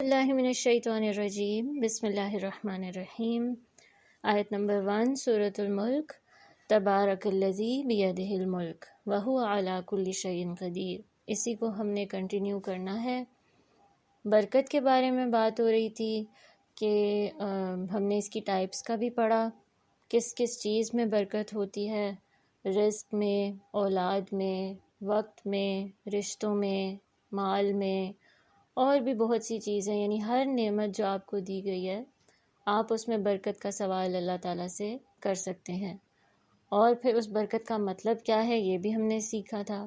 باللہ من الشیطان الرجیم بسم اللہ الرحمن الرحیم۔ آیت نمبر 1 سورۃ الملک۔ تبارک الذی بیدہ الملک وہو علی کل شیء قدیر۔ اسی کو ہم نے کنٹینیو کرنا ہے۔ برکت کے بارے میں بات ہو رہی تھی کہ ہم نے اس کی ٹائپس کا بھی پڑھا، کس کس چیز میں برکت ہوتی ہے، رزق میں، اولاد میں، وقت میں، رشتوں میں، مال میں، اور بھی بہت سی چیزیں، یعنی ہر نعمت جو آپ کو دی گئی ہے آپ اس میں برکت کا سوال اللہ تعالیٰ سے کر سکتے ہیں، اور پھر اس برکت کا مطلب کیا ہے یہ بھی ہم نے سیکھا تھا۔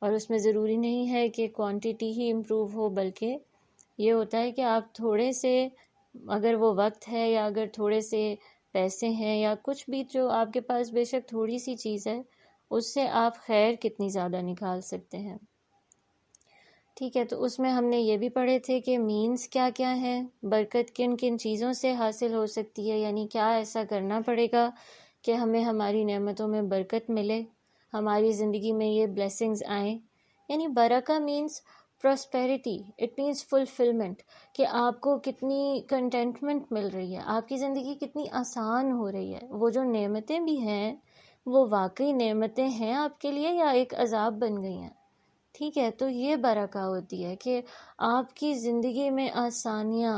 اور اس میں ضروری نہیں ہے کہ کوانٹیٹی ہی امپروو ہو، بلکہ یہ ہوتا ہے کہ آپ تھوڑے سے، اگر وہ وقت ہے یا اگر تھوڑے سے پیسے ہیں یا کچھ بھی جو آپ کے پاس بے شک تھوڑی سی چیز ہے، اس سے آپ خیر کتنی زیادہ نکال سکتے ہیں۔ ٹھیک ہے، تو اس میں ہم نے یہ بھی پڑھے تھے کہ مینز کیا کیا ہے، برکت کن کن چیزوں سے حاصل ہو سکتی ہے، یعنی کیا ایسا کرنا پڑے گا کہ ہمیں ہماری نعمتوں میں برکت ملے، ہماری زندگی میں یہ بلیسنگز آئیں۔ یعنی برکہ means prosperity, it means fulfilment, کہ آپ کو کتنی کنٹینٹمنٹ مل رہی ہے، آپ کی زندگی کتنی آسان ہو رہی ہے، وہ جو نعمتیں بھی ہیں وہ واقعی نعمتیں ہیں آپ کے لیے یا ایک عذاب بن گئی ہیں۔ ٹھیک ہے، تو یہ برکہ ہوتی ہے کہ آپ کی زندگی میں آسانیاں،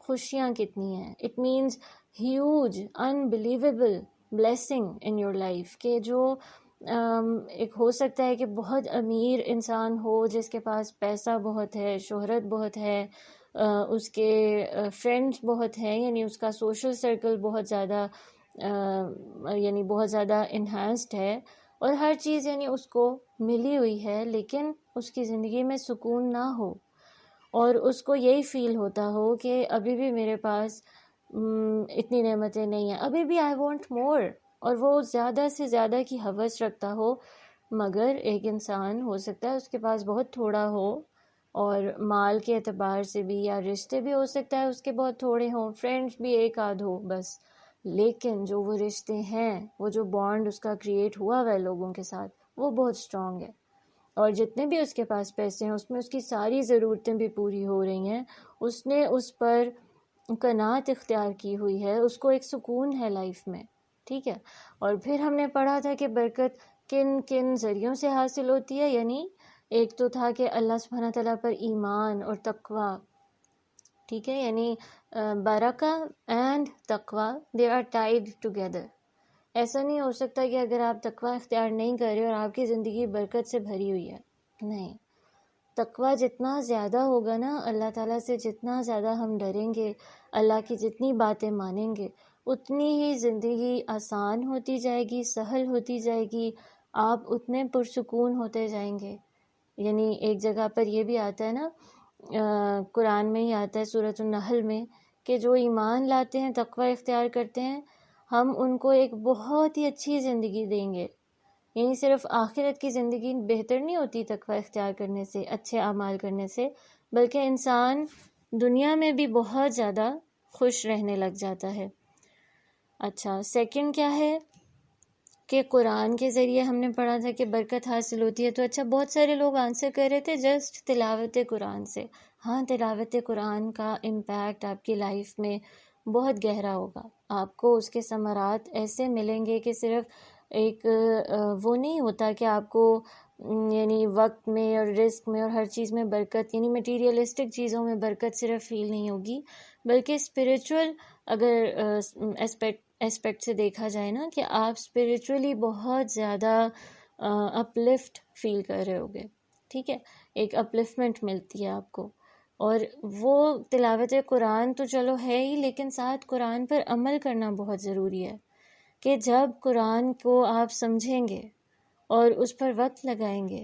خوشیاں کتنی ہیں۔ It means huge unbelievable blessing in your life, کہ جو ایک ہو سکتا ہے کہ بہت امیر انسان ہو جس کے پاس پیسہ بہت ہے، شہرت بہت ہے، اس کے فرینڈس بہت ہیں، یعنی اس کا سوشل سرکل بہت زیادہ یعنی بہت زیادہ انہینسڈ ہے، اور ہر چیز یعنی اس کو ملی ہوئی ہے، لیکن اس کی زندگی میں سکون نہ ہو، اور اس کو یہی فیل ہوتا ہو کہ ابھی بھی میرے پاس اتنی نعمتیں نہیں ہیں، ابھی بھی آئی وانٹ مور، اور وہ زیادہ سے زیادہ کی ہوس رکھتا ہو۔ مگر ایک انسان ہو سکتا ہے اس کے پاس بہت تھوڑا ہو، اور مال کے اعتبار سے بھی، یا رشتے بھی ہو سکتا ہے اس کے بہت تھوڑے ہوں، فرینڈس بھی ایک آدھ ہو بس، لیکن جو وہ رشتے ہیں، وہ جو بانڈ اس کا کریٹ ہوا ہوا ہے لوگوں کے ساتھ، وہ بہت اسٹرانگ ہے، اور جتنے بھی اس کے پاس پیسے ہیں اس میں اس کی ساری ضرورتیں بھی پوری ہو رہی ہیں، اس نے اس پر قناعت اختیار کی ہوئی ہے، اس کو ایک سکون ہے لائف میں۔ ٹھیک ہے، اور پھر ہم نے پڑھا تھا کہ برکت کن کن ذریعوں سے حاصل ہوتی ہے، یعنی ایک تو تھا کہ اللہ سبحانہ تعالیٰ پر ایمان اور تقوی۔ ٹھیک ہے، یعنی برکہ اینڈ تقوی دے آر ٹائیڈ ٹوگیدر۔ ایسا نہیں ہو سکتا کہ اگر آپ تقوی اختیار نہیں کر رہے اور آپ کی زندگی برکت سے بھری ہوئی ہے، نہیں۔ تقوی جتنا زیادہ ہوگا نا، اللہ تعالیٰ سے جتنا زیادہ ہم ڈریں گے، اللہ کی جتنی باتیں مانیں گے، اتنی ہی زندگی آسان ہوتی جائے گی، سہل ہوتی جائے گی، آپ اتنے پرسکون ہوتے جائیں گے۔ یعنی ایک جگہ پر یہ بھی آتا ہے نا، قرآن میں ہی آتا ہے سورۃ النحل میں، کہ جو ایمان لاتے ہیں، تقوی اختیار کرتے ہیں، ہم ان کو ایک بہت ہی اچھی زندگی دیں گے۔ یعنی صرف آخرت کی زندگی بہتر نہیں ہوتی تقوی اختیار کرنے سے، اچھے اعمال کرنے سے، بلکہ انسان دنیا میں بھی بہت زیادہ خوش رہنے لگ جاتا ہے۔ اچھا، سیکنڈ کیا ہے کہ قرآن کے ذریعے ہم نے پڑھا تھا کہ برکت حاصل ہوتی ہے، تو اچھا بہت سارے لوگ آنسر کر رہے تھے جسٹ تلاوت قرآن سے۔ ہاں، تلاوت قرآن کا امپیکٹ آپ کی لائف میں بہت گہرا ہوگا، آپ کو اس کے ثمرات ایسے ملیں گے کہ صرف ایک وہ نہیں ہوتا کہ آپ کو یعنی وقت میں اور رزق میں اور ہر چیز میں برکت، یعنی میٹیریلسٹک چیزوں میں برکت صرف فیل نہیں ہوگی، بلکہ اسپریچول اگر اسپیکٹ سے دیکھا جائے نا، کہ آپ اسپریچولی بہت زیادہ اپلفٹ فیل کر رہے ہوگے۔ ٹھیک ہے، ایک اپلفٹمنٹ ملتی ہے آپ کو، اور وہ تلاوت قرآن تو چلو ہے ہی، لیکن ساتھ قرآن پر عمل کرنا بہت ضروری ہے، کہ جب قرآن کو آپ سمجھیں گے اور اس پر وقت لگائیں گے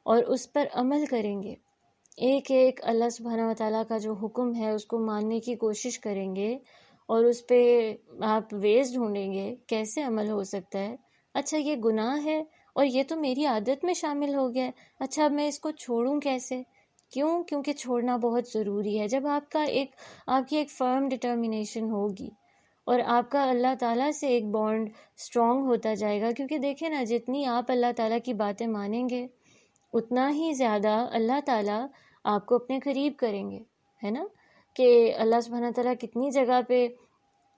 اور اس پر عمل کریں گے، ایک ایک اللہ سبحانہ و تعالیٰ کا جو حکم ہے اس کو ماننے کی کوشش کریں گے، اور اس پہ آپ ویز ڈھونڈیں گے کیسے عمل ہو سکتا ہے۔ اچھا، یہ گناہ ہے اور یہ تو میری عادت میں شامل ہو گیا ہے، اچھا اب میں اس کو چھوڑوں کیسے؟ کیونکہ چھوڑنا بہت ضروری ہے۔ جب آپ کی ایک فرم ڈٹرمنیشن ہوگی اور آپ کا اللہ تعالیٰ سے ایک بانڈ اسٹرانگ ہوتا جائے گا، کیونکہ دیکھیں نا، جتنی آپ اللہ تعالیٰ کی باتیں مانیں گے اتنا ہی زیادہ اللہ تعالیٰ آپ کو اپنے قریب کریں گے، ہے نا؟ کہ اللہ سبحانہ تعالیٰ کتنی جگہ پہ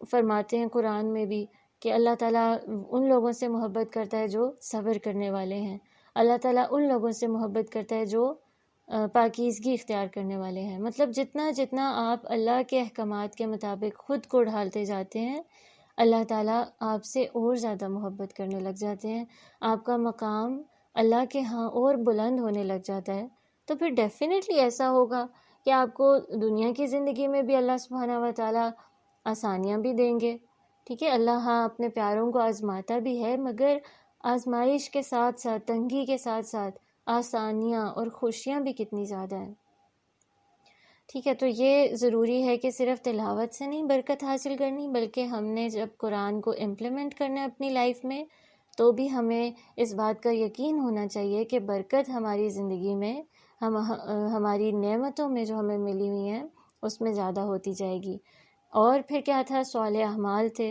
فرماتے ہیں قرآن میں بھی کہ اللہ تعالیٰ ان لوگوں سے محبت کرتا ہے جو صبر کرنے والے ہیں، اللہ تعالیٰ ان لوگوں سے محبت کرتا ہے جو پاکیزگی اختیار کرنے والے ہیں۔ مطلب جتنا جتنا آپ اللہ کے احکامات کے مطابق خود کو ڈھالتے جاتے ہیں، اللہ تعالیٰ آپ سے اور زیادہ محبت کرنے لگ جاتے ہیں، آپ کا مقام اللہ کے ہاں اور بلند ہونے لگ جاتا ہے۔ تو پھر ڈیفینیٹلی ایسا ہوگا کہ آپ کو دنیا کی زندگی میں بھی اللہ سبحانہ و تعالیٰ آسانیاں بھی دیں گے، ٹھیک ہے۔ اللہ ہاں اپنے پیاروں کو آزماتا بھی ہے، مگر آزمائش کے ساتھ ساتھ، تنگی کے ساتھ ساتھ آسانیاں اور خوشیاں بھی کتنی زیادہ ہیں، ٹھیک ہے۔ تو یہ ضروری ہے کہ صرف تلاوت سے نہیں برکت حاصل کرنی، بلکہ ہم نے جب قرآن کو امپلیمنٹ کرنا ہے اپنی لائف میں تو بھی ہمیں اس بات کا یقین ہونا چاہیے کہ برکت ہماری زندگی میں ہماری نعمتوں میں جو ہمیں ملی ہوئی ہیں اس میں زیادہ ہوتی جائے گی۔ اور پھر کیا تھا؟ صالح اعمال تھے،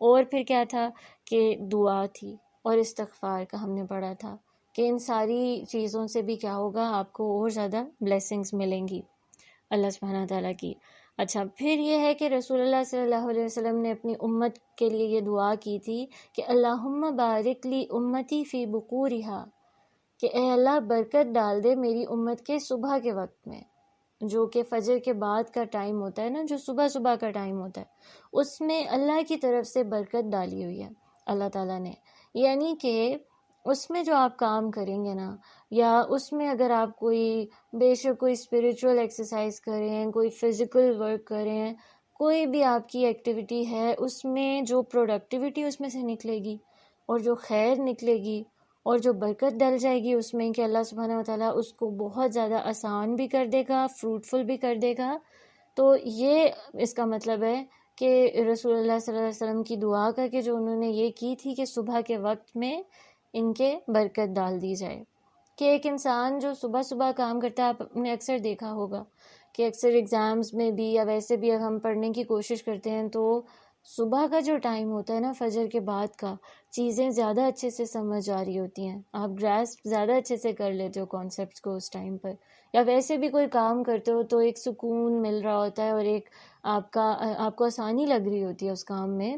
اور پھر کیا تھا کہ دعا تھی اور استغفار کا ہم نے پڑھا تھا کہ ان ساری چیزوں سے بھی کیا ہوگا، آپ کو اور زیادہ بلیسنگز ملیں گی اللہ سبحانہ تعالیٰ کی۔ اچھا، پھر یہ ہے کہ رسول اللہ صلی اللہ علیہ وسلم نے اپنی امت کے لیے یہ دعا کی تھی کہ اللہم بارک لی امتی فی بکورہا، کہ اے اللہ برکت ڈال دے میری امت کے صبح کے وقت میں، جو کہ فجر کے بعد کا ٹائم ہوتا ہے نا، جو صبح صبح کا ٹائم ہوتا ہے، اس میں اللہ کی طرف سے برکت ڈالی ہوئی ہے اللہ تعالیٰ نے۔ یعنی کہ اس میں جو آپ کام کریں گے نا، یا اس میں اگر آپ بے شک کوئی اسپریچول ایکسرسائز کریں، کوئی فزیکل ورک کریں، کوئی بھی آپ کی ایکٹیویٹی ہے، اس میں جو پروڈکٹیوٹی اس میں سے نکلے گی اور جو خیر نکلے گی اور جو برکت ڈل جائے گی اس میں، کہ اللہ سبحانہ وتعالیٰ اس کو بہت زیادہ آسان بھی کر دے گا، فروٹفل بھی کر دے گا۔ تو یہ اس کا مطلب ہے کہ رسول اللہ صلی اللہ علیہ وسلم کی دعا کا کہ جو انہوں نے یہ کی تھی کہ صبح کے وقت میں ان کے برکت ڈال دی جائے، کہ ایک انسان جو صبح صبح کام کرتا ہے، آپ نے اکثر دیکھا ہوگا کہ اکثر ایگزامز میں بھی یا ویسے بھی اگر ہم پڑھنے کی کوشش کرتے ہیں تو صبح کا جو ٹائم ہوتا ہے نا، فجر کے بعد کا، چیزیں زیادہ اچھے سے سمجھ آ رہی ہوتی ہیں، آپ گراسپ زیادہ اچھے سے کر لیتے ہو کانسیپٹس کو اس ٹائم پر، یا ویسے بھی کوئی کام کرتے ہو تو ایک سکون مل رہا ہوتا ہے اور ایک آپ کو آسانی لگ رہی ہوتی ہے اس کام میں،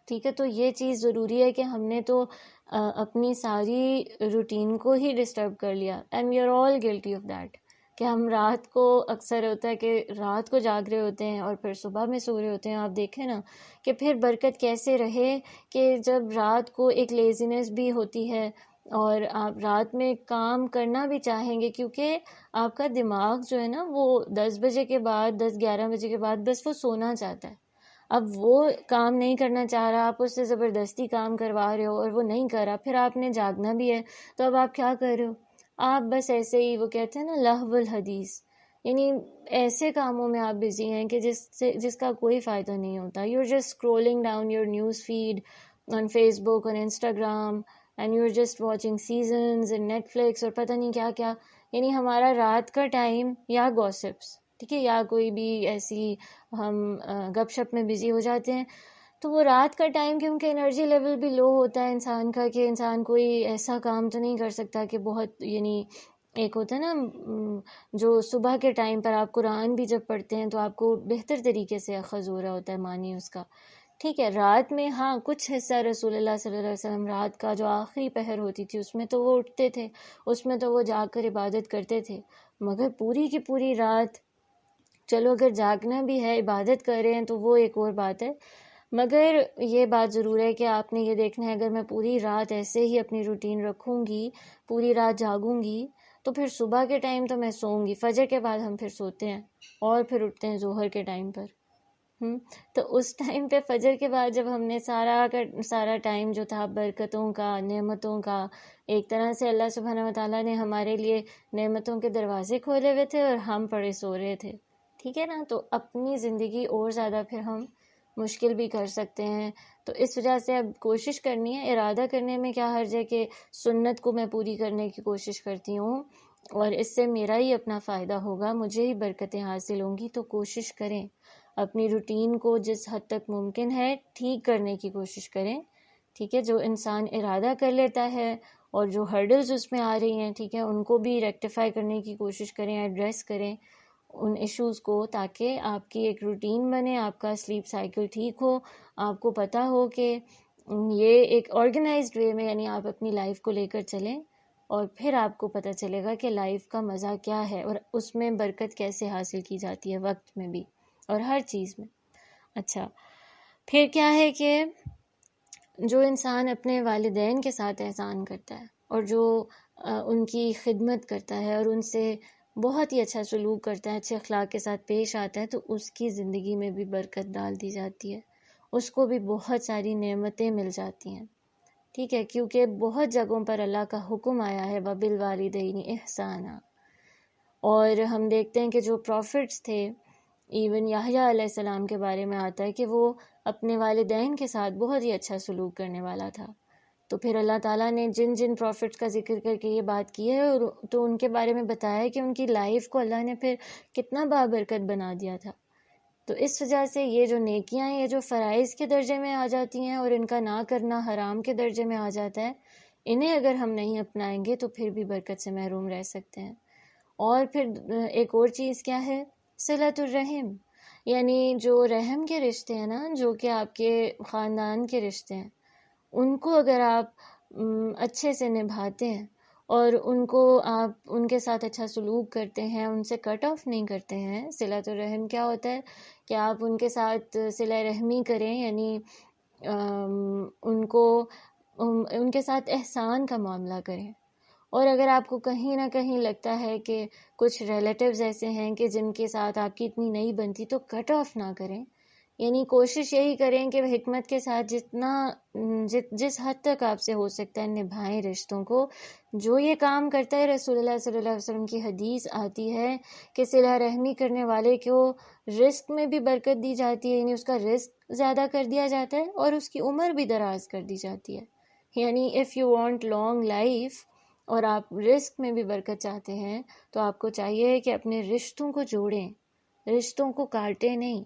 ٹھیک ہے۔ تو یہ چیز ضروری ہے کہ ہم نے تو اپنی ساری روٹین کو ہی ڈسٹرب کر لیا، and we are all guilty of that, کہ ہم رات کو اکثر ہوتا ہے کہ رات کو جاگ رہے ہوتے ہیں اور پھر صبح میں سو رہے ہوتے ہیں۔ آپ دیکھیں نا کہ پھر برکت کیسے رہے کہ جب رات کو ایک لیزینس بھی ہوتی ہے اور آپ رات میں کام کرنا بھی چاہیں گے، کیونکہ آپ کا دماغ جو ہے نا وہ 10 بجے کے بعد، 10-11 بجے کے بعد بس وہ سونا چاہتا ہے، اب وہ کام نہیں کرنا چاہ رہا، آپ اس سے زبردستی کام کروا رہے ہو اور وہ نہیں کر رہا، پھر آپ نے جاگنا بھی ہے، تو اب آپ کیا کر رہے ہو؟ آپ بس ایسے ہی، وہ کہتے ہیں نا لہو الحدیث، یعنی ایسے کاموں میں آپ بزی ہیں کہ جس کا کوئی فائدہ نہیں ہوتا۔ You are just scrolling down your news feed on Facebook, on Instagram, and you are just watching seasons and Netflix اور پتہ نہیں کیا کیا، یعنی ہمارا رات کا ٹائم یا گوسپس، ٹھیک ہے، یا کوئی بھی ایسی ہم گپ شپ میں بزی ہو جاتے ہیں، تو وہ رات کا ٹائم کیونکہ انرجی لیول بھی لو ہوتا ہے انسان کا، کہ انسان کوئی ایسا کام تو نہیں کر سکتا کہ بہت، یعنی ایک ہوتا ہے نا جو صبح کے ٹائم پر آپ قرآن بھی جب پڑھتے ہیں تو آپ کو بہتر طریقے سے اخذ ہو رہا ہوتا ہے معنی اس کا، ٹھیک ہے۔ رات میں ہاں کچھ حصہ رسول اللہ صلی اللہ علیہ وسلم رات کا جو آخری پہر ہوتی تھی اس میں تو وہ اٹھتے تھے، اس میں تو وہ جاگ کر عبادت کرتے تھے، مگر پوری کی پوری رات، چلو اگر جاگنا بھی ہے، عبادت کر رہے ہیں تو وہ ایک اور بات ہے، مگر یہ بات ضرور ہے کہ آپ نے یہ دیکھنا ہے اگر میں پوری رات ایسے ہی اپنی روٹین رکھوں گی، پوری رات جاگوں گی، تو پھر صبح کے ٹائم تو میں سوؤں گی، فجر کے بعد ہم پھر سوتے ہیں اور پھر اٹھتے ہیں ظہر کے ٹائم پر، تو اس ٹائم پہ فجر کے بعد جب ہم نے سارا ٹائم جو تھا برکتوں کا، نعمتوں کا، ایک طرح سے اللہ سبحانہ وتعالیٰ نے ہمارے لیے نعمتوں کے دروازے کھولے ہوئے تھے اور ہم پڑے سو رہے تھے، ٹھیک ہے نا، تو اپنی زندگی اور زیادہ پھر ہم مشکل بھی کر سکتے ہیں۔ تو اس وجہ سے اب کوشش کرنی ہے، ارادہ کرنے میں کیا حرج ہے کہ سنت کو میں پوری کرنے کی کوشش کرتی ہوں اور اس سے میرا ہی اپنا فائدہ ہوگا، مجھے ہی برکتیں حاصل ہوں گی، تو کوشش کریں اپنی روٹین کو جس حد تک ممکن ہے ٹھیک کرنے کی کوشش کریں، ٹھیک ہے۔ جو انسان ارادہ کر لیتا ہے اور جو ہرڈلز اس میں آ رہی ہیں، ٹھیک ہے، ان کو بھی ریکٹیفائی کرنے کی کوشش کریں، ایڈریس کریں، ان ایشوز کو، تاکہ آپ کی ایک روٹین بنے، آپ کا سلیپ سائیکل ٹھیک ہو، آپ کو پتہ ہو کہ یہ ایک آرگنائزڈ وے میں، یعنی آپ اپنی لائف کو لے کر چلیں، اور پھر آپ کو پتہ چلے گا کہ لائف کا مزہ کیا ہے اور اس میں برکت کیسے حاصل کی جاتی ہے، وقت میں بھی اور ہر چیز میں۔ اچھا، پھر کیا ہے کہ جو انسان اپنے والدین کے ساتھ احسان کرتا ہے اور جو ان کی خدمت کرتا ہے اور ان سے بہت ہی اچھا سلوک کرتا ہے، اچھے اخلاق کے ساتھ پیش آتا ہے، تو اس کی زندگی میں بھی برکت ڈال دی جاتی ہے، اس کو بھی بہت ساری نعمتیں مل جاتی ہیں، ٹھیک ہے، کیونکہ بہت جگہوں پر اللہ کا حکم آیا ہے وَبِالْوَالِدَيْنِ إِحْسَانًا۔ اور ہم دیکھتے ہیں کہ جو پروفٹس تھے، ایون یحییٰ علیہ السلام کے بارے میں آتا ہے کہ وہ اپنے والدین کے ساتھ بہت ہی اچھا سلوک کرنے والا تھا۔ تو پھر اللہ تعالیٰ نے جن جن پروفٹس کا ذکر کر کے یہ بات کی ہے، اور تو ان کے بارے میں بتایا ہے کہ ان کی لائف کو اللہ نے پھر کتنا بابرکت بنا دیا تھا۔ تو اس وجہ سے یہ جو نیکیاں ہیں، یہ جو فرائض کے درجے میں آ جاتی ہیں اور ان کا نہ کرنا حرام کے درجے میں آ جاتا ہے، انہیں اگر ہم نہیں اپنائیں گے تو پھر بھی برکت سے محروم رہ سکتے ہیں۔ اور پھر ایک اور چیز کیا ہے؟ صلۃ الرحم، یعنی جو رحم کے رشتے ہیں نا، جو کہ آپ کے خاندان کے رشتے ہیں، ان کو اگر آپ اچھے سے نبھاتے ہیں اور ان کو آپ ان کے ساتھ اچھا سلوک کرتے ہیں، ان سے کٹ آف نہیں کرتے ہیں۔ صلۃ الرحم کیا ہوتا ہے کہ آپ ان کے ساتھ صلہ رحمی کریں، یعنی ان کو ان کے ساتھ احسان کا معاملہ کریں۔ اور اگر آپ کو کہیں نہ کہیں لگتا ہے کہ کچھ ریلیٹیوز ایسے ہیں کہ جن کے ساتھ آپ کی اتنی نہیں بنتی، تو کٹ آف نہ کریں، یعنی کوشش یہی کریں کہ حکمت کے ساتھ جس حد تک آپ سے ہو سکتا ہے نبھائیں رشتوں کو۔ جو یہ کام کرتا ہے، رسول اللہ صلی اللہ علیہ وسلم کی حدیث آتی ہے کہ صلہ رحمی کرنے والے کو رزق میں بھی برکت دی جاتی ہے، یعنی اس کا رزق زیادہ کر دیا جاتا ہے اور اس کی عمر بھی دراز کر دی جاتی ہے۔ یعنی if you want long life اور آپ رزق میں بھی برکت چاہتے ہیں، تو آپ کو چاہیے کہ اپنے رشتوں کو جوڑیں، رشتوں کو کاٹیں نہیں،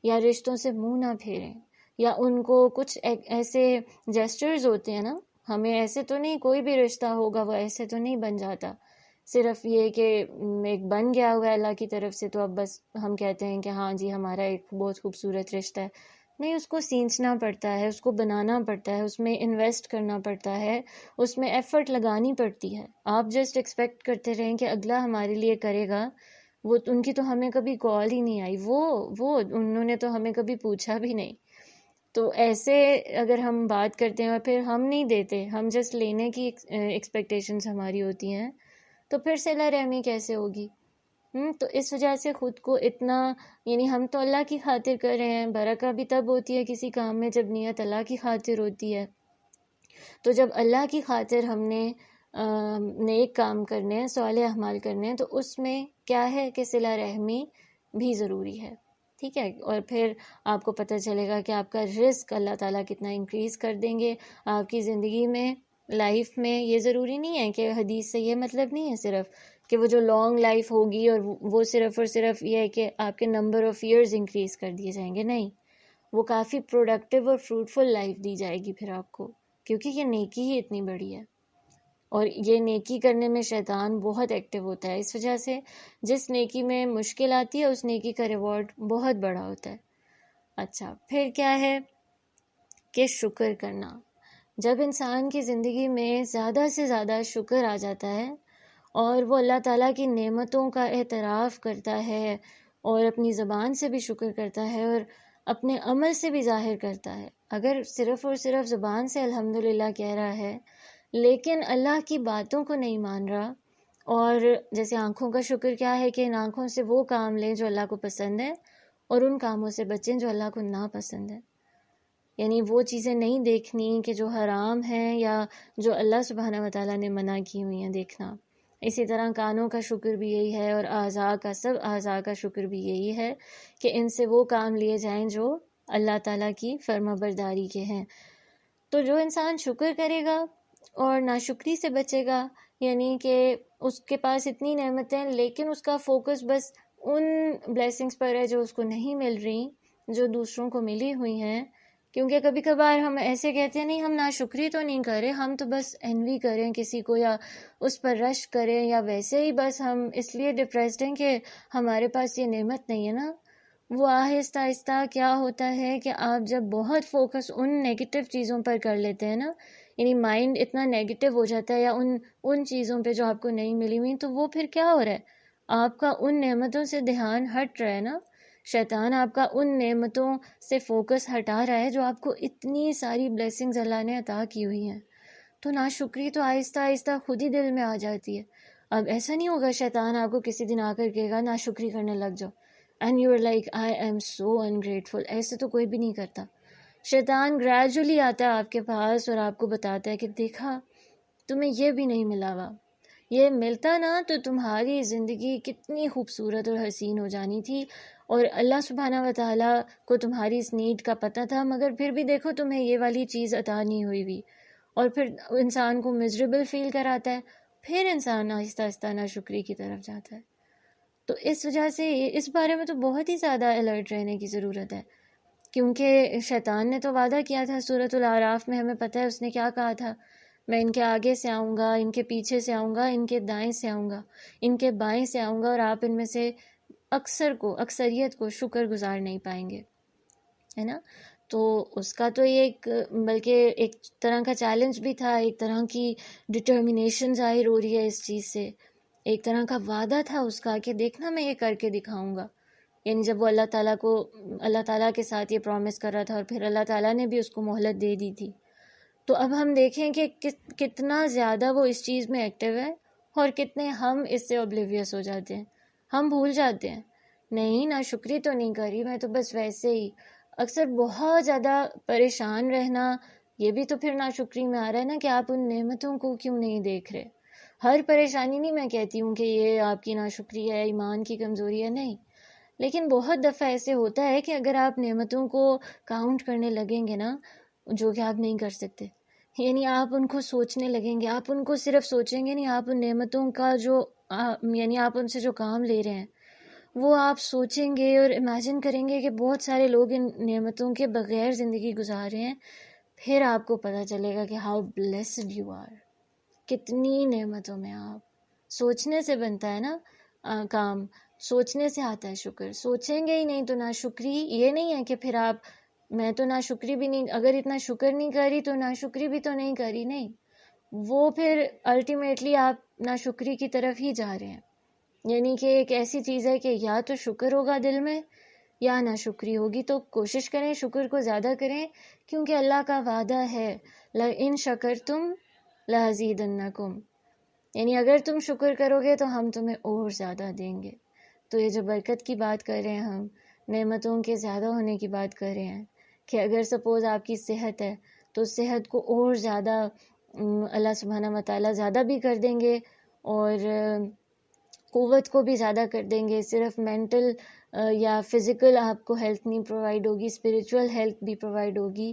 یا رشتوں سے منہ نہ پھیریں، یا ان کو کچھ ایسے جیسچرز ہوتے ہیں نا، ہمیں ایسے تو نہیں، کوئی بھی رشتہ ہوگا وہ ایسے تو نہیں بن جاتا، صرف یہ کہ ایک بن گیا ہوا ہے اللہ کی طرف سے، تو اب بس ہم کہتے ہیں کہ ہاں جی ہمارا ایک بہت خوبصورت رشتہ ہے۔ نہیں، اس کو سینچنا پڑتا ہے، اس کو بنانا پڑتا ہے، اس میں انویسٹ کرنا پڑتا ہے، اس میں ایفرٹ لگانی پڑتی ہے۔ آپ جسٹ ایکسپیکٹ کرتے رہیں کہ اگلا ہمارے لیے کرے گا، وہ ان کی تو ہمیں کبھی کال ہی نہیں آئی، وہ انہوں نے تو ہمیں کبھی پوچھا بھی نہیں۔ تو ایسے اگر ہم بات کرتے ہیں اور پھر ہم نہیں دیتے، ہم جسٹ لینے کی ایکسپیکٹیشنز ہماری ہوتی ہیں، تو پھر صلہ رحمی کیسے ہوگی؟ تو اس وجہ سے خود کو اتنا، یعنی ہم تو اللہ کی خاطر کر رہے ہیں، برکت بھی تب ہوتی ہے کسی کام میں جب نیت اللہ کی خاطر ہوتی ہے۔ تو جب اللہ کی خاطر ہم نے نیک کام کرنے ہیں، صالح اعمال کرنے ہیں، تو اس میں کیا ہے کہ صلہ رحمی بھی ضروری ہے، ٹھیک ہے۔ اور پھر آپ کو پتہ چلے گا کہ آپ کا رزق اللہ تعالیٰ کتنا انکریز کر دیں گے آپ کی زندگی میں، لائف میں۔ یہ ضروری نہیں ہے کہ حدیث سے یہ مطلب نہیں ہے صرف کہ وہ جو لانگ لائف ہوگی اور وہ صرف اور صرف یہ ہے کہ آپ کے نمبر آف ایئرز انکریز کر دیے جائیں گے، نہیں، وہ کافی پروڈکٹیو اور فروٹفل لائف دی جائے گی پھر آپ کو، کیونکہ یہ نیکی ہی اتنی بڑی ہے، اور یہ نیکی کرنے میں شیطان بہت ایکٹیو ہوتا ہے، اس وجہ سے جس نیکی میں مشکل آتی ہے اس نیکی کا ریوارڈ بہت بڑا ہوتا ہے۔ اچھا، پھر کیا ہے کہ شکر کرنا۔ جب انسان کی زندگی میں زیادہ سے زیادہ شکر آ جاتا ہے اور وہ اللہ تعالیٰ کی نعمتوں کا اعتراف کرتا ہے اور اپنی زبان سے بھی شکر کرتا ہے اور اپنے عمل سے بھی ظاہر کرتا ہے، اگر صرف اور صرف زبان سے الحمدللہ کہہ رہا ہے لیکن اللہ کی باتوں کو نہیں مان رہا، اور جیسے آنکھوں کا شکر کیا ہے کہ ان آنکھوں سے وہ کام لیں جو اللہ کو پسند ہے اور ان کاموں سے بچیں جو اللہ کو ناپسند ہے، یعنی وہ چیزیں نہیں دیکھنی کہ جو حرام ہیں یا جو اللہ سبحانہ و تعالیٰ نے منع کی ہوئی ہیں دیکھنا۔ اسی طرح کانوں کا شکر بھی یہی ہے، اور سب اعضاء کا شکر بھی یہی ہے کہ ان سے وہ کام لیے جائیں جو اللہ تعالیٰ کی فرما برداری کے ہیں۔ تو جو انسان شکر کرے گا اور ناشکری سے بچے گا، یعنی کہ اس کے پاس اتنی نعمتیں لیکن اس کا فوکس بس ان بلیسنگز پر ہے جو اس کو نہیں مل رہی، جو دوسروں کو ملی ہوئی ہیں، کیونکہ کبھی کبھار ہم ایسے کہتے ہیں نہیں ہم ناشکری تو نہیں کر رہے، ہم تو بس انوی کریں کسی کو یا اس پر رشک کریں، یا ویسے ہی بس ہم اس لیے ڈپریسڈ ہیں کہ ہمارے پاس یہ نعمت نہیں ہے نا۔ وہ آہستہ آہستہ کیا ہوتا ہے کہ آپ جب بہت فوکس ان نیگیٹو چیزوں پر کر لیتے ہیں نا، یعنی مائنڈ اتنا نیگیٹو ہو جاتا ہے یا ان چیزوں پہ جو آپ کو نہیں ملی ہوئی، تو وہ پھر کیا ہو رہا ہے، آپ کا ان نعمتوں سے دھیان ہٹ رہا ہے نا، شیطان آپ کا ان نعمتوں سے فوکس ہٹا رہا ہے جو آپ کو اتنی ساری بلیسنگز اللہ نے عطا کی ہوئی ہیں۔ تو ناشکری تو آہستہ آہستہ خود ہی دل میں آ جاتی ہے۔ اب ایسا نہیں ہوگا شیطان آپ کو کسی دن آ کر کہے گا ناشکری کرنے لگ جاؤ and you are like I am so ungrateful, ایسے تو کوئی بھی نہیں کرتا۔ شیطان گریجولی آتا ہے آپ کے پاس اور آپ کو بتاتا ہے کہ دیکھا تمہیں یہ بھی نہیں ملا ہوا، یہ ملتا نا تو تمہاری زندگی کتنی خوبصورت اور حسین ہو جانی تھی، اور اللہ سبحانہ و تعالیٰ کو تمہاری اس نیڈ کا پتہ تھا، مگر پھر بھی دیکھو تمہیں یہ والی چیز عطا نہیں ہوئی ہوئی، اور پھر انسان کو مزریبل فیل کراتا ہے، پھر انسان آہستہ آہستہ ناشکری کی طرف جاتا ہے۔ تو اس وجہ سے اس بارے میں تو بہت ہی زیادہ الرٹ رہنے کی ضرورت ہے، کیونکہ شیطان نے تو وعدہ کیا تھا سورۃ الاعراف میں، ہمیں پتہ ہے اس نے کیا کہا تھا، میں ان کے آگے سے آؤں گا، ان کے پیچھے سے آؤں گا، ان کے دائیں سے آؤں گا، ان کے بائیں سے آؤں گا، اور آپ ان میں سے اکثریت کو شکر گزار نہیں پائیں گے، ہے نا۔ تو اس کا تو ایک بلکہ ایک طرح کا چیلنج بھی تھا، ایک طرح کی ڈٹرمنیشن ظاہر ہو رہی ہے اس چیز سے، ایک طرح کا وعدہ تھا اس کا کہ دیکھنا میں یہ کر کے دکھاؤں گا، یعنی جب وہ اللہ تعالیٰ کے ساتھ یہ پرومس کر رہا تھا، اور پھر اللہ تعالیٰ نے بھی اس کو مہلت دے دی تھی۔ تو اب ہم دیکھیں کہ کتنا زیادہ وہ اس چیز میں ایکٹیو ہے، اور کتنے ہم اس سے اوبلیویس ہو جاتے ہیں، ہم بھول جاتے ہیں نہیں ناشکری تو نہیں کری میں، تو بس ویسے ہی اکثر بہت زیادہ پریشان رہنا، یہ بھی تو پھر ناشکری میں آ رہا ہے نا، کہ آپ ان نعمتوں کو کیوں نہیں دیکھ رہے۔ ہر پریشانی نہیں میں کہتی ہوں کہ یہ آپ کی ناشکری ہے، ایمان کی کمزوری ہے، نہیں، لیکن بہت دفعہ ایسے ہوتا ہے کہ اگر آپ نعمتوں کو کاؤنٹ کرنے لگیں گے نا، جو کہ آپ نہیں کر سکتے، یعنی آپ ان کو سوچنے لگیں گے، آپ ان کو صرف سوچیں گے نہیں، آپ ان نعمتوں کا یعنی آپ ان سے جو کام لے رہے ہیں وہ آپ سوچیں گے اور امیجن کریں گے کہ بہت سارے لوگ ان نعمتوں کے بغیر زندگی گزار رہے ہیں، پھر آپ کو پتہ چلے گا کہ ہاؤ بلیسڈ یو آر، کتنی نعمتوں میں آپ۔ سوچنے سے بنتا ہے نا کام، سوچنے سے آتا ہے شکر، سوچیں گے ہی نہیں تو ناشکری یہ نہیں ہے کہ پھر آپ میں تو ناشکری بھی نہیں، اگر اتنا شکر نہیں کری تو ناشکری بھی تو نہیں کری، نہیں، وہ پھر الٹیمیٹلی آپ ناشکری کی طرف ہی جا رہے ہیں۔ یعنی کہ ایک ایسی چیز ہے کہ یا تو شکر ہوگا دل میں یا ناشکری ہوگی، تو کوشش کریں شکر کو زیادہ کریں، کیونکہ اللہ کا وعدہ ہے لَإِن شَكَرْتُمْ لَأَزِيدَنَّكُمْ، یعنی اگر تم شکر کرو گے تو ہم تمہیں اور زیادہ دیں گے۔ تو یہ جو برکت کی بات کر رہے ہیں ہم، نعمتوں کے زیادہ ہونے کی بات کر رہے ہیں، کہ اگر سپوز آپ کی صحت ہے تو صحت کو اور زیادہ اللہ سبحانہ و تعالیٰ زیادہ بھی کر دیں گے، اور قوت کو بھی زیادہ کر دیں گے، صرف مینٹل یا فزیکل آپ کو ہیلتھ نہیں پرووائڈ ہوگی، اسپریچول ہیلتھ بھی پرووائڈ ہوگی،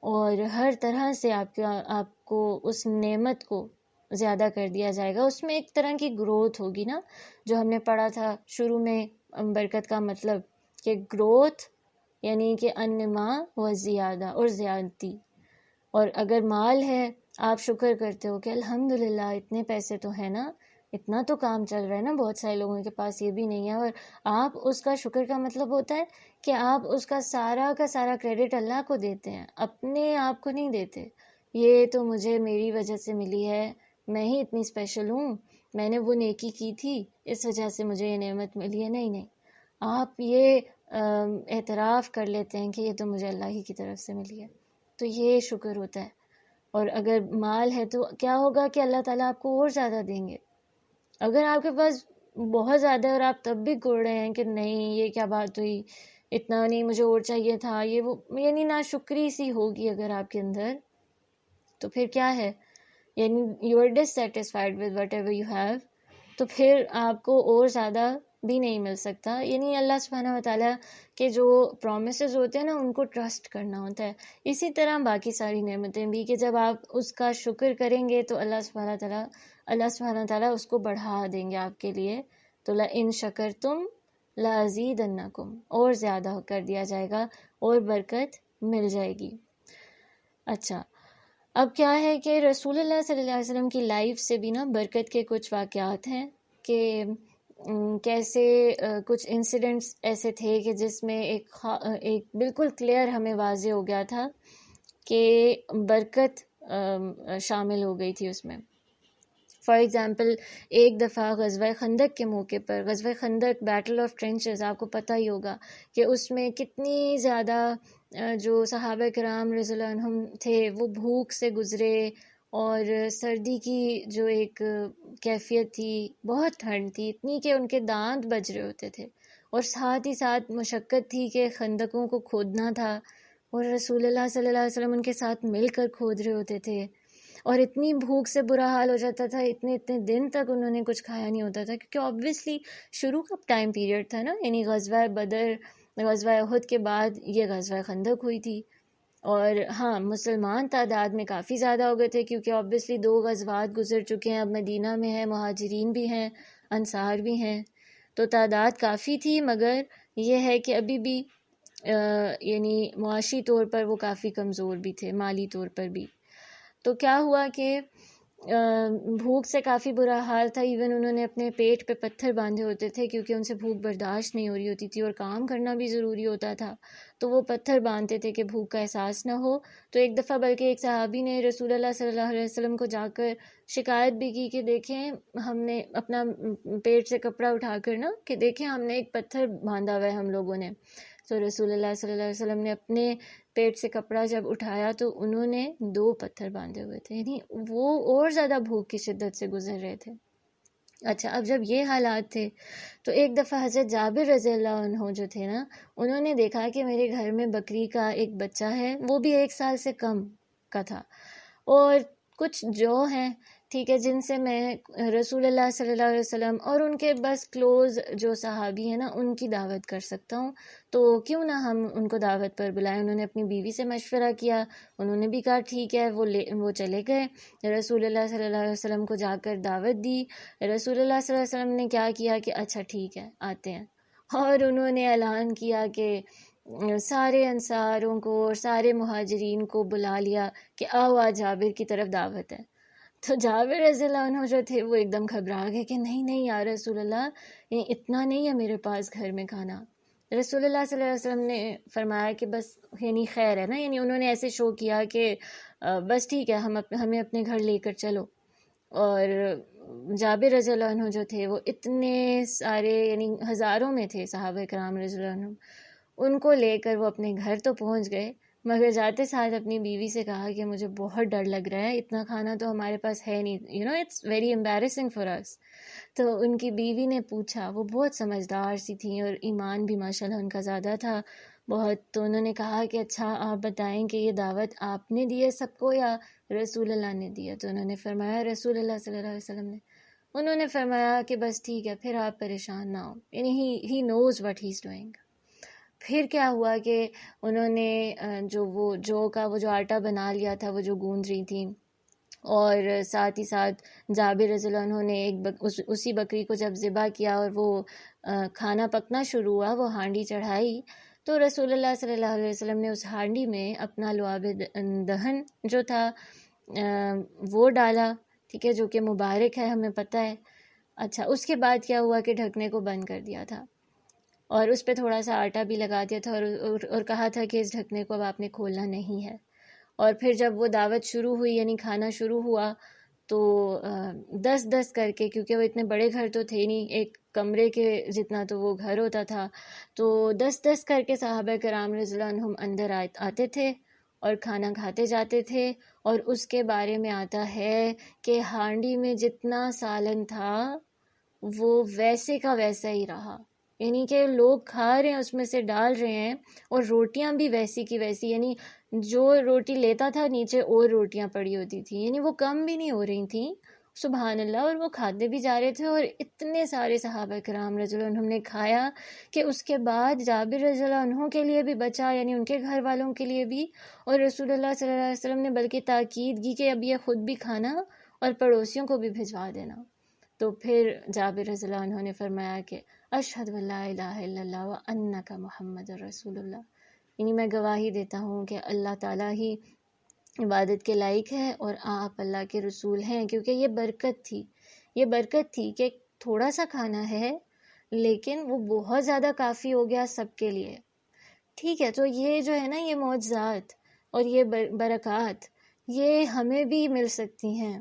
اور ہر طرح سے آپ کو اس نعمت کو زیادہ کر دیا جائے گا۔ اس میں ایک طرح کی گروتھ ہوگی نا، جو ہم نے پڑھا تھا شروع میں، برکت کا مطلب کہ گروتھ یعنی کہ انما و زیادہ اور زیادتی۔ اور اگر مال ہے، آپ شکر کرتے ہو کہ الحمدللہ اتنے پیسے تو ہے نا، اتنا تو کام چل رہا ہے نا، بہت سارے لوگوں کے پاس یہ بھی نہیں ہے، اور آپ اس کا شکر کا مطلب ہوتا ہے کہ آپ اس کا سارا کریڈٹ اللہ کو دیتے ہیں، اپنے آپ کو نہیں دیتے، یہ تو مجھے میری وجہ سے ملی ہے، میں ہی اتنی اسپیشل ہوں، میں نے وہ نیکی کی تھی اس وجہ سے مجھے یہ نعمت ملی ہے، نہیں، آپ یہ اعتراف کر لیتے ہیں کہ یہ تو مجھے اللہ ہی کی طرف سے ملی ہے، تو یہ شکر ہوتا ہے۔ اور اگر مال ہے تو کیا ہوگا کہ اللہ تعالیٰ آپ کو اور زیادہ دیں گے۔ اگر آپ کے پاس بہت زیادہ اور آپ تب بھی گڑ رہے ہیں کہ نہیں یہ کیا بات ہوئی، اتنا نہیں، مجھے اور چاہیے تھا، یہ وہ، یعنی ناشکری سی ہوگی اگر آپ کے اندر، تو پھر کیا ہے، یعنی you are dissatisfied with whatever you have, تو پھر آپ کو اور زیادہ بھی نہیں مل سکتا۔ یعنی اللہ سبحانہ و تعالیٰ کے جو پرومسز ہوتے ہیں نا، ان کو ٹرسٹ کرنا ہوتا ہے۔ اسی طرح باقی ساری نعمتیں بھی، کہ جب آپ اس کا شکر کریں گے تو اللہ سبحانہ تعالیٰ اس کو بڑھا دیں گے آپ کے لیے۔ تو لَإِن شَكَرْتُمْ لَأَزِيدَنَّكُمْ، اور زیادہ کر دیا جائے گا، اور برکت مل جائے گی۔ اچھا، اب کیا ہے کہ رسول اللہ صلی اللہ علیہ وسلم کی لائف سے بھی نا برکت کے کچھ واقعات ہیں کہ کیسے کچھ انسیڈنٹس ایسے تھے کہ جس میں ایک بالکل کلیئر ہمیں واضح ہو گیا تھا کہ برکت شامل ہو گئی تھی اس میں۔ فار ایگزامپل، ایک دفعہ غزوہ خندق کے موقع پر، غزوہ خندق بیٹل آف ٹرینچز، آپ کو پتہ ہی ہوگا کہ اس میں کتنی زیادہ جو صحابہ کرام رضی اللہ عنہم تھے وہ بھوک سے گزرے، اور سردی کی جو ایک کیفیت تھی، بہت ٹھنڈ تھی اتنی کہ ان کے دانت بج رہے ہوتے تھے، اور ساتھ ہی ساتھ مشقت تھی کہ خندقوں کو کھودنا تھا، اور رسول اللہ صلی اللہ علیہ وسلم ان کے ساتھ مل کر کھود رہے ہوتے تھے، اور اتنی بھوک سے برا حال ہو جاتا تھا، اتنے دن تک انہوں نے کچھ کھایا نہیں ہوتا تھا، کیونکہ آبویسلی شروع کا ٹائم پیریڈ تھا نا، یعنی غزوہ بدر، غزوہ احد کے بعد یہ غزوہ خندق ہوئی تھی۔ اور ہاں، مسلمان تعداد میں کافی زیادہ ہو گئے تھے، کیونکہ آبویسلی 2 غزوات گزر چکے ہیں، اب مدینہ میں ہیں، مہاجرین بھی ہیں، انصار بھی ہیں، تو تعداد کافی تھی، مگر یہ ہے کہ ابھی بھی یعنی معاشی طور پر وہ کافی کمزور بھی تھے، مالی طور پر بھی۔ تو کیا ہوا کہ بھوک سے کافی برا حال تھا، ایون انہوں نے اپنے پیٹ پہ پتھر باندھے ہوتے تھے کیونکہ ان سے بھوک برداشت نہیں ہو رہی ہوتی تھی، اور کام کرنا بھی ضروری ہوتا تھا، تو وہ پتھر باندھتے تھے کہ بھوک کا احساس نہ ہو۔ تو ایک دفعہ بلکہ ایک صحابی نے رسول اللہ صلی اللہ علیہ وسلم کو جا کر شکایت بھی کی کہ دیکھیں ہم نے اپنا پیٹ سے کپڑا اٹھا کر نا، کہ دیکھیں ہم نے ایک پتھر باندھا ہوا ہے ہم لوگوں نے۔ تو رسول اللہ صلی اللہ علیہ وسلم نے اپنے پیٹ سے کپڑا جب اٹھایا تو انہوں نے 2 پتھر باندھے ہوئے تھے، یعنی وہ اور زیادہ بھوک کی شدت سے گزر رہے تھے۔ اچھا، اب جب یہ حالات تھے تو ایک دفعہ حضرت جابر رضی اللہ عنہ جو تھے نا، انہوں نے دیکھا کہ میرے گھر میں بکری کا ایک بچہ ہے، وہ بھی 1 سال سے کم کا تھا، اور کچھ جو ہیں ٹھیک ہے جن سے میں رسول اللہ صلی اللہ علیہ وسلم اور ان کے بس کلوز جو صحابی ہیں نا ان کی دعوت کر سکتا ہوں، تو کیوں نہ ہم ان کو دعوت پر بلائیں۔ انہوں نے اپنی بیوی سے مشورہ کیا، انہوں نے بھی کہا ٹھیک ہے، وہ چلے گئے، رسول اللہ صلی اللہ علیہ وسلم کو جا کر دعوت دی۔ رسول اللہ صلی اللہ علیہ وسلم نے کیا کیا کہ اچھا ٹھیک ہے آتے ہیں، اور انہوں نے اعلان کیا کہ سارے انصاروں کو اور سارے مہاجرین کو بلا لیا کہ آؤ آج جابر کی طرف دعوت ہے۔ تو جابر رضی اللہ عنہ جو تھے وہ ایک دم گھبرا گئے کہ نہیں نہیں یا رسول اللہ، اتنا نہیں ہے میرے پاس گھر میں کھانا۔ رسول اللہ صلی اللہ علیہ وسلم نے فرمایا کہ بس یعنی خیر ہے نا، یعنی انہوں نے ایسے شو کیا کہ بس ٹھیک ہے ہمیں اپنے گھر لے کر چلو۔ اور جابر رضی اللہ عنہ جو تھے وہ اتنے سارے یعنی ہزاروں میں تھے صحابہ کرام رضی اللہ عنہ، ان کو لے کر وہ اپنے گھر تو پہنچ گئے، مگر جاتے ساتھ اپنی بیوی سے کہا کہ مجھے بہت ڈر لگ رہا ہے، اتنا کھانا تو ہمارے پاس ہے نہیں، اٹس ویری امبیرسنگ فار اس۔ تو ان کی بیوی نے پوچھا، وہ بہت سمجھدار سی تھیں اور ایمان بھی ماشاءاللہ ان کا زیادہ تھا بہت، تو انہوں نے کہا کہ اچھا آپ بتائیں کہ یہ دعوت آپ نے دی ہے سب کو یا رسول اللہ نے دی ہے؟ تو انہوں نے فرمایا رسول اللہ صلی اللہ علیہ وسلم نے۔ انہوں نے فرمایا کہ بس ٹھیک ہے، پھر آپ پریشان نہ ہو، یعنی ہی knows what he is doing. پھر کیا ہوا کہ انہوں نے جو آٹا بنا لیا تھا، وہ جو گوندھ رہی تھیں، اور ساتھ ہی ساتھ جابر رضی اللہ عنہ نے اسی بکری کو جب ذبح کیا اور وہ کھانا پکنا شروع ہوا، وہ ہانڈی چڑھائی، تو رسول اللہ صلی اللہ علیہ وسلم نے اس ہانڈی میں اپنا لعاب دہن جو تھا وہ ڈالا، ٹھیک ہے، جو کہ مبارک ہے، ہمیں پتہ ہے۔ اچھا، اس کے بعد کیا ہوا کہ ڈھکنے کو بند کر دیا تھا، اور اس پہ تھوڑا سا آٹا بھی لگا دیا تھا، اور کہا تھا کہ اس ڈھکنے کو اب آپ نے کھولنا نہیں ہے۔ اور پھر جب وہ دعوت شروع ہوئی، یعنی کھانا شروع ہوا، تو 10 کر کے، کیونکہ وہ اتنے بڑے گھر تو تھے نہیں، ایک کمرے کے جتنا تو وہ گھر ہوتا تھا، تو 10 کر کے صحابہ کرام رضی اللہ عنہم اندر آتے تھے اور کھانا کھاتے جاتے تھے، اور اس کے بارے میں آتا ہے کہ ہانڈی میں جتنا سالن تھا وہ ویسے کا ویسا ہی رہا، یعنی کہ لوگ کھا رہے ہیں، اس میں سے ڈال رہے ہیں، اور روٹیاں بھی ویسی کی ویسی، یعنی جو روٹی لیتا تھا نیچے اور روٹیاں پڑی ہوتی تھیں، یعنی وہ کم بھی نہیں ہو رہی تھیں، سبحان اللہ، اور وہ کھاتے بھی جا رہے تھے، اور اتنے سارے صحابہ کرام رضی اللہ عنہم نے کھایا کہ اس کے بعد جابر رضی اللہ عنہ کے لیے بھی بچا، یعنی ان کے گھر والوں کے لیے بھی، اور رسول اللہ صلی اللہ علیہ وسلم نے بلکہ تاکید کی کہ اب یہ خود بھی کھانا اور پڑوسیوں کو بھی بھجوا دینا۔ تو پھر جابر رضی اللہ عنہ نے فرمایا کہ اشہد ان لا الہ الا اللہ وانک محمد رسول اللہ، یعنی میں گواہی دیتا ہوں کہ اللہ تعالیٰ ہی عبادت کے لائق ہے اور آپ اللہ کے رسول ہیں، کیونکہ یہ برکت تھی کہ تھوڑا سا کھانا ہے لیکن وہ بہت زیادہ کافی ہو گیا سب کے لیے. ٹھیک ہے، تو یہ جو ہے نا، یہ معجزات اور یہ برکات یہ ہمیں بھی مل سکتی ہیں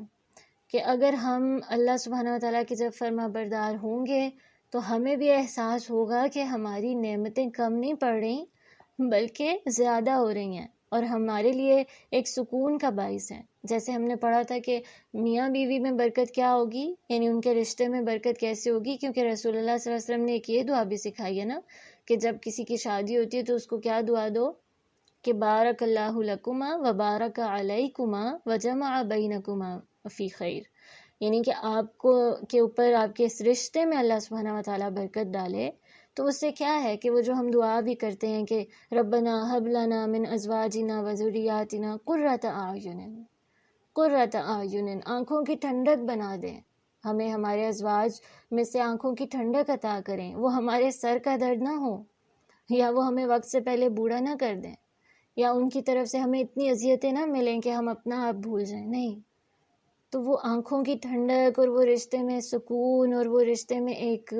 کہ اگر ہم اللہ سبحانہ و تعالیٰ کی جب فرما بردار ہوں گے تو ہمیں بھی احساس ہوگا کہ ہماری نعمتیں کم نہیں پڑ رہی بلکہ زیادہ ہو رہی ہیں اور ہمارے لیے ایک سکون کا باعث ہے. جیسے ہم نے پڑھا تھا کہ میاں بیوی میں برکت کیا ہوگی، یعنی ان کے رشتے میں برکت کیسے ہوگی، کیونکہ رسول اللہ صلی اللہ علیہ وسلم نے ایک یہ دعا بھی سکھائی ہے نا کہ جب کسی کی شادی ہوتی ہے تو اس کو کیا دعا دو کہ بارک اللہ لکما و بارک علیکما و جمع بینکما فی خیر، یعنی کہ آپ کو کے اوپر آپ کے اس رشتے میں اللہ سبحانہ و تعالیٰ برکت ڈالے. تو اس سے کیا ہے کہ وہ جو ہم دعا بھی کرتے ہیں کہ ربنا ہب لنا من ازواجنا و ذریاتنا قرۃ اعین، آنکھوں کی ٹھنڈک بنا دیں ہمیں، ہمارے ازواج میں سے آنکھوں کی ٹھنڈک عطا کریں، وہ ہمارے سر کا درد نہ ہو، یا وہ ہمیں وقت سے پہلے بوڑھا نہ کر دیں، یا ان کی طرف سے ہمیں اتنی اذیتیں نہ ملیں کہ ہم اپنا آپ بھول جائیں. نہیں، تو وہ آنکھوں کی ٹھنڈک اور وہ رشتے میں سکون اور وہ رشتے میں ایک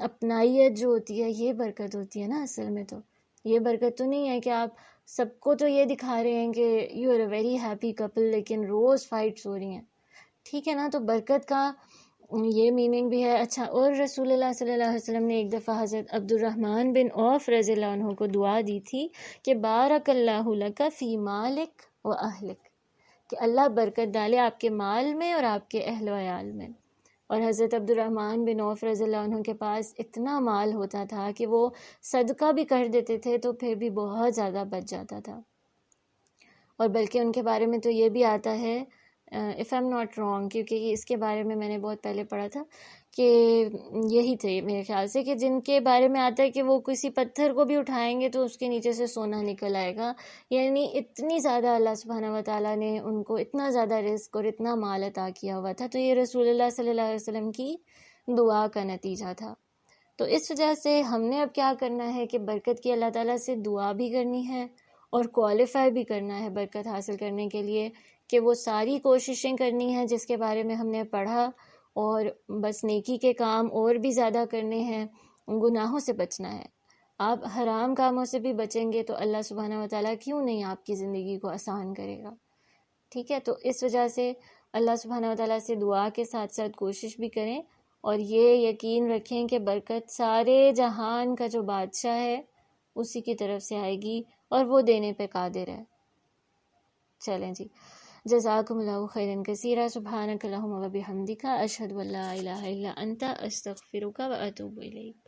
اپنائیت جو ہوتی ہے، یہ برکت ہوتی ہے نا. اصل میں تو یہ برکت تو نہیں ہے کہ آپ سب کو تو یہ دکھا رہے ہیں کہ you are a very happy couple لیکن روز فائٹس ہو رہی ہیں. ٹھیک ہے نا، تو برکت کا یہ میننگ بھی ہے. اچھا، اور رسول اللہ صلی اللہ علیہ وسلم نے ایک دفعہ حضرت عبد الرحمن بن عوف رضی اللہ عنہ کو دعا دی تھی کہ بارک اللہ لک فی مالک و اہلک، کہ اللہ برکت ڈالے آپ کے مال میں اور آپ کے اہل و عیال میں. اور حضرت عبد الرحمن بن عوف رضی اللہ عنہ کے پاس اتنا مال ہوتا تھا کہ وہ صدقہ بھی کر دیتے تھے تو پھر بھی بہت زیادہ بچ جاتا تھا. اور بلکہ ان کے بارے میں تو یہ بھی آتا ہے if I am not wrong, کیونکہ اس کے بارے میں نے بہت پہلے پڑھا تھا کہ یہی تھے میرے خیال سے، کہ جن کے بارے میں آتا ہے کہ وہ کسی پتھر کو بھی اٹھائیں گے تو اس کے نیچے سے سونا نکل آئے گا. یعنی اتنی زیادہ اللہ سبحانہ و تعالیٰ نے ان کو اتنا زیادہ رزق اور اتنا مال عطا کیا ہوا تھا. تو یہ رسول اللہ صلی اللہ علیہ وسلم کی دعا کا نتیجہ تھا. تو اس وجہ سے ہم نے اب کیا کرنا ہے کہ برکت کی اللہ تعالیٰ سے دعا بھی کرنی ہے اور کوالیفائی بھی کرنا ہے برکت حاصل کرنے کے لیے، کہ وہ ساری کوششیں کرنی ہیں جس کے بارے میں ہم نے پڑھا، اور بس نیکی کے کام اور بھی زیادہ کرنے ہیں، گناہوں سے بچنا ہے. آپ حرام کاموں سے بھی بچیں گے تو اللہ سبحانہ و تعالیٰ کیوں نہیں آپ کی زندگی کو آسان کرے گا. ٹھیک ہے، تو اس وجہ سے اللہ سبحانہ و تعالیٰ سے دعا کے ساتھ ساتھ کوشش بھی کریں، اور یہ یقین رکھیں کہ برکت سارے جہان کا جو بادشاہ ہے اسی کی طرف سے آئے گی اور وہ دینے پہ قادر ہے. چلیں جی، جزاکم اللہ خیرا کثیرا، سبحانک اللہم و بحمدک، اشہد ان لا الہ الا انت، استغفرک و اتوب الیک.